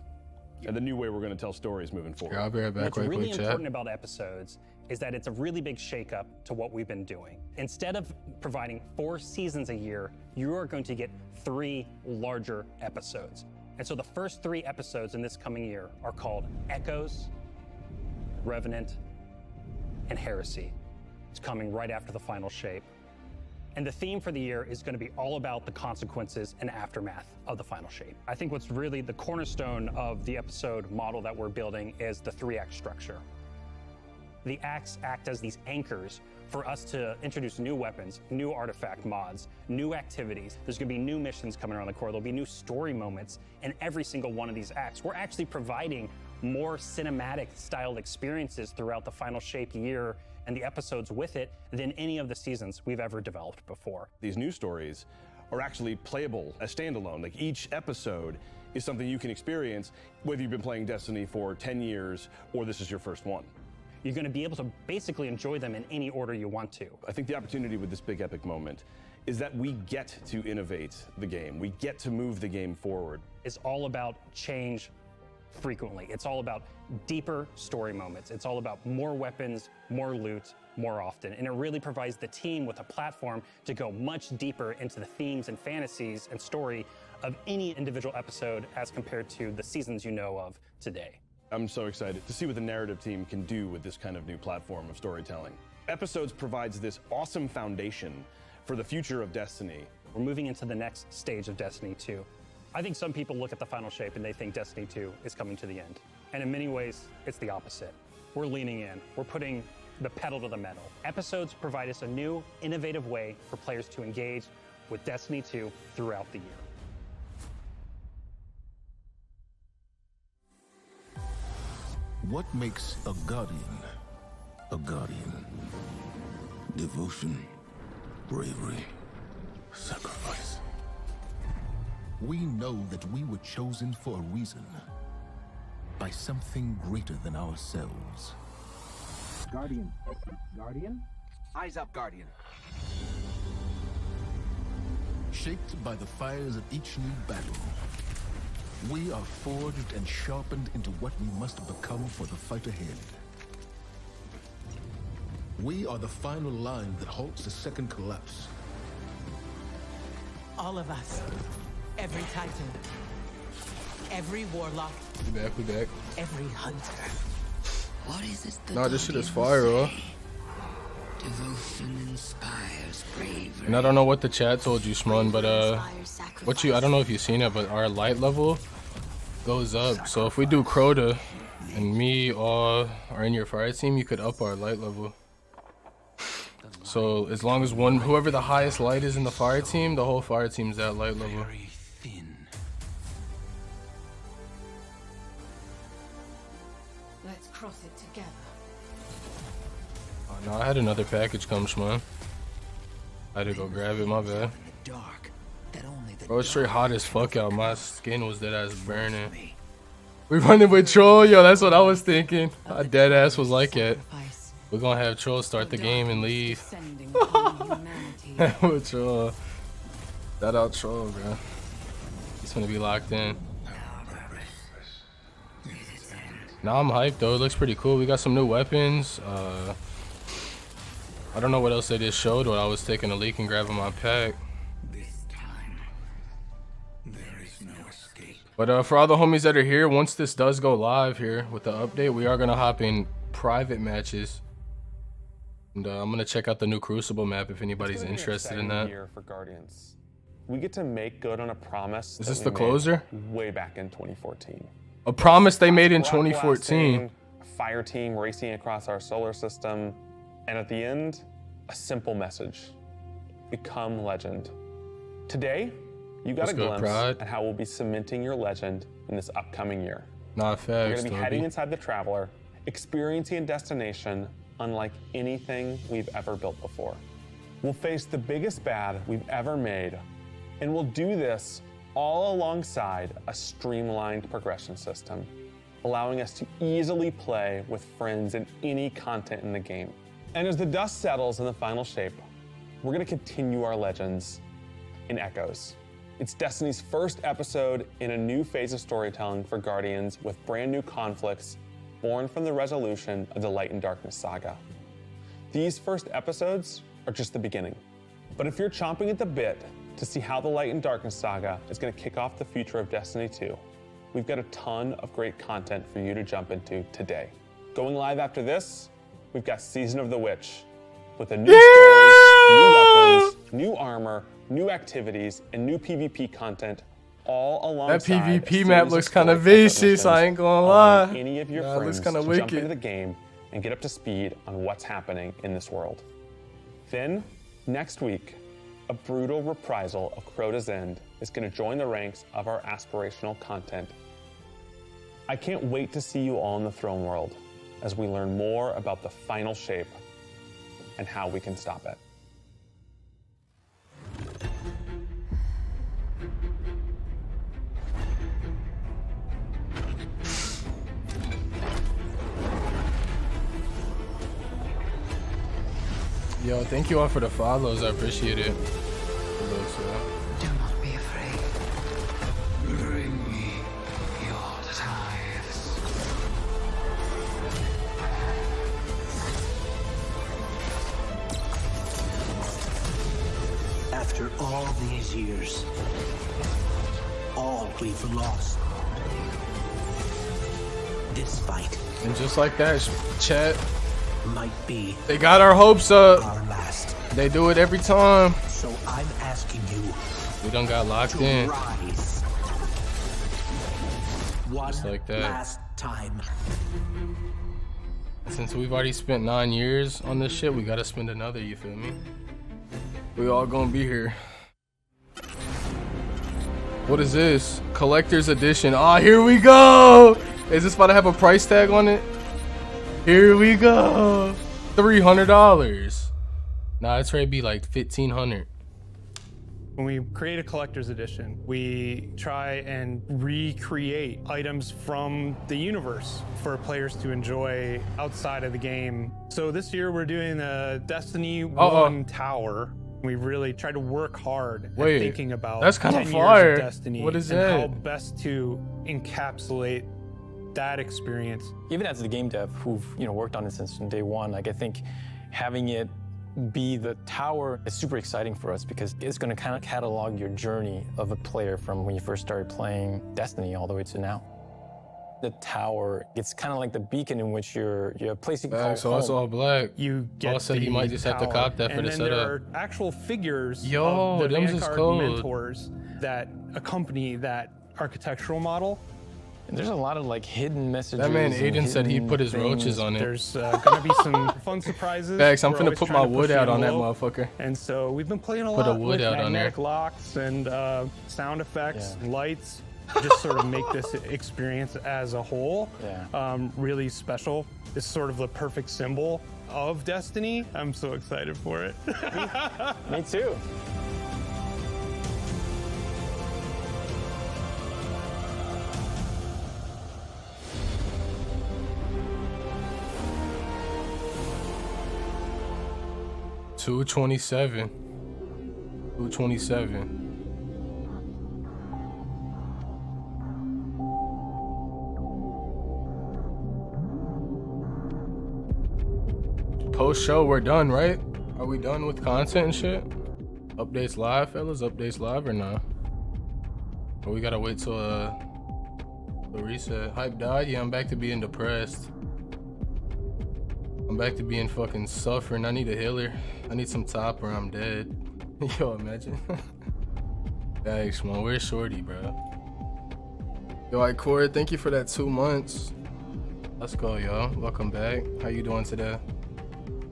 And the new way we're going to tell stories moving forward. Yeah, I'll be right back. What's Wait, really chat. important about episodes is that it's a really big shakeup to what we've been doing. Instead of providing 4 seasons a year, you are going to get 3 larger episodes. And so the first 3 episodes in this coming year are called Echoes, Revenant, and Heresy. It's coming right after the final shape. And the theme for the year is going to be all about the consequences and aftermath of the final shape. I think what's really the cornerstone of the episode model that we're building is the 3-act structure. The acts act as these anchors for us to introduce new weapons, new artifact mods, new activities. There's going to be new missions coming around the core. There'll be new story moments in every single one of these acts. We're actually providing more cinematic styled experiences throughout the final shape year and the episodes with it than any of the seasons we've ever developed before. These new stories are actually playable as standalone. Like each episode is something you can experience, whether you've been playing Destiny for 10 years or this is your first one. You're going to be able to basically enjoy them in any order you want to. I think the opportunity with this big epic moment is that we get to innovate the game. We get to move the game forward. It's all about change frequently. It's all about deeper story moments. It's all about more weapons, more loot, more often. And it really provides the team with a platform to go much deeper into the themes and fantasies and story of any individual episode as compared to the seasons you know of today. I'm so excited to see what the narrative team can do with this kind of new platform of storytelling. Episodes provides this awesome foundation for the future of Destiny. We're moving into the next stage of Destiny 2. I think some people look at the final shape and they think Destiny 2 is coming to the end. And in many ways, it's the opposite. We're leaning in. We're putting the pedal to the metal. Episodes provide us a new, innovative way for players to engage with Destiny 2 throughout the year. What makes a guardian a guardian? Devotion, bravery, sacrifice. We know that we were chosen for a reason, by something greater than ourselves. Guardian. Guardian? Eyes up, Guardian. Shaped by the fires of each new battle, we are forged and sharpened into what we must become for the fight ahead. We are the final line that halts the second collapse. All of us. Every Titan. Every Warlock. We back. Every Hunter. What is it? Nah, this shit is fire, bro. Devotion inspires bravery. And I don't know what the chat told you, Shmun, but I don't know if you've seen it, but our light level goes up. So if we do Crota and me all are in your fire team, you could up our light level. So as long as whoever the highest light is in the fire team, the whole fire team's at light level. Let's cross it together. Oh, no, I had another package come, Shmun. I had to go grab it, my bad. Bro, it's straight hot as fuck out. My skin was dead ass burning. We running with Troll, yo, that's what I was thinking. My dead ass was like it. We're gonna have Troll start the game and leave. With Troll. Shout out Troll, bro. He's gonna be locked in. Nah, I'm hyped though. It looks pretty cool. We got some new weapons. I don't know what else they just showed when I was taking a leak and grabbing my pack. But for all the homies that are here, once this does go live here with the update, we are gonna hop in private matches. And I'm gonna check out the new Crucible map if anybody's interested in that. Year for Guardians. We get to make good on a promise. Is this the closer? Way back in 2014. A promise they made in 2014. A fire team racing across our solar system, and at the end, a simple message: become legend. Today, you got a glimpse at how we'll be cementing your legend in this upcoming year. Not facts. We're gonna be heading inside the Traveler, experiencing a destination unlike anything we've ever built before. We'll face the biggest bad we've ever made, and we'll do this all alongside a streamlined progression system, allowing us to easily play with friends in any content in the game. And as the dust settles in the final shape, we're gonna continue our legends in Echoes. It's Destiny's first episode in a new phase of storytelling for Guardians with brand new conflicts born from the resolution of the Light and Darkness saga. These first episodes are just the beginning. But if you're chomping at the bit to see how the Light and Darkness saga is going to kick off the future of Destiny 2, we've got a ton of great content for you to jump into today. Going live after this, we've got Season of the Witch with a new story, new weapons, new armor, new activities, and new PvP content all alongside that PvP map looks kind of vicious, I ain't gonna lie. Any of your friends to jump into the game and get up to speed on what's happening in this world. Then, next week, a brutal reprisal of Crota's End is going to join the ranks of our aspirational content. I can't wait to see you all in the Throne World as we learn more about the final shape and how we can stop it. Yo, thank you all for the follows. I appreciate it. Do not be afraid. Bring me your tithes. After all these years, all we've lost. This fight. And just like that, chat, might be. They got our hopes up. Our last. They do it every time. So I'm asking you. We done got locked in. Rise. Just like that. Last time. Since we've already spent 9 years on this shit, we gotta spend another, you feel me? We all gonna be here. What is this? Collector's edition. Ah, here we go! Is this about to have a price tag on it? Here we go. $300. Nah, it's ready to be like $1,500. When we create a collector's edition, we try and recreate items from the universe for players to enjoy outside of the game. So this year we're doing a Destiny 1 tower. We really try to work hard at thinking about that's kind 10 of years fire. of Destiny What is and that? how best to encapsulate that experience. Even as the game dev who've worked on it since day one, like I think having it be the tower is super exciting for us because it's going to kind of catalog your journey of a player from when you first started playing Destiny all the way to now. The tower, it's kind of like the beacon in which you're a place you can call So home. it's all black. You get Boss said he might just have to cop that for the and then there setup. are actual figures Yo, of the them's is Vanguard cold. mentors that accompany that architectural model. And there's a lot of like hidden messages. That man and Aiden said he'd hidden put his things. roaches on it. There's gonna be some fun surprises. Facts, I'm We're finna always put trying my to wood push the out on that envelope. motherfucker. And so we've been playing a Put a lot wood with out on there. magnetic locks and sound effects, and lights, just sort of make this experience as a whole really special. It's sort of the perfect symbol of Destiny. I'm so excited for it. Me too. $227. Post show, we're done, right? Are we done with content and shit? Updates live, fellas? Updates live or not? Or we gotta wait till the reset. Hype died? Yeah, I'm back to being depressed. I'm back to being fucking suffering. I need a healer. I need some top or I'm dead. Yo, imagine. Thanks, man. Where's Shorty, bro? Yo, alright, Corey, thank you for that 2 months. Let's go, yo. Welcome back. How you doing today?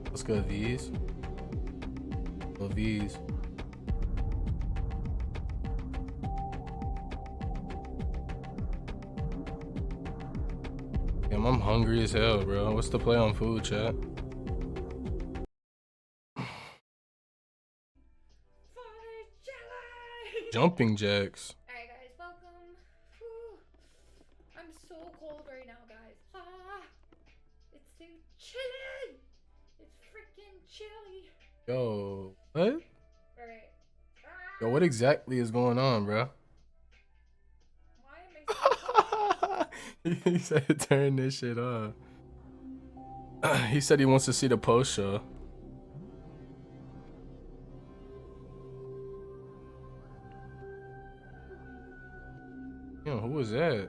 What's good, V's? Well, V's. Damn, I'm hungry as hell, bro. What's the play on food, chat? Jumping jacks. Alright guys, welcome. Whew. I'm so cold right now, guys. It's too chilly. It's freaking chilly. Yo, what? Alright. Yo, what exactly is going on, bro? He said turn this shit on. He said he wants to see the post show. Yo, who was that?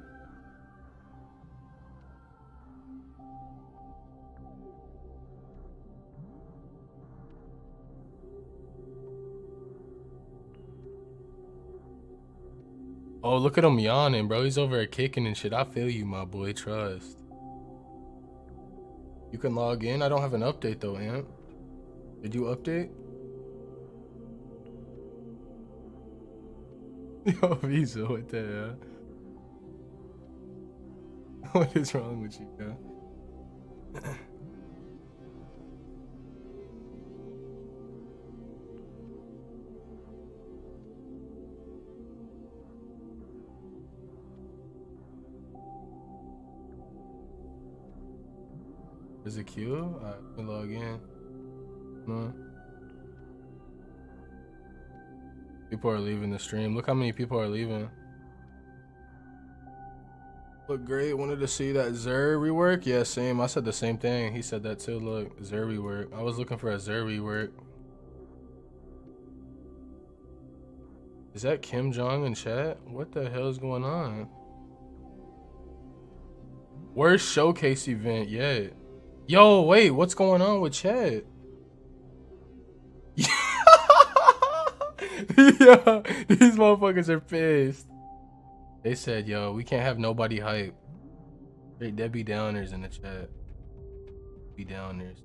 Oh, look at him yawning, bro. He's over there kicking and shit. I feel you, my boy. Trust. You can log in. I don't have an update though, Amp. Did you update? Yo, Visa, what the hell? What is wrong with you, bro? Is it queue? Alright, let me log in. No. People are leaving the stream. Look how many people are leaving. Look great. Wanted to see that Zer rework. Yeah, same. I said the same thing. He said that too. Look, Zer rework. I was looking for a Zer rework. Is that Kim Jong in chat? What the hell is going on? Where's ShowCase event yet? Yo, wait, what's going on with chat? Yeah, these motherfuckers are pissed. They said, yo, we can't have nobody hype. Debbie Downers in the chat. Debbie Downers.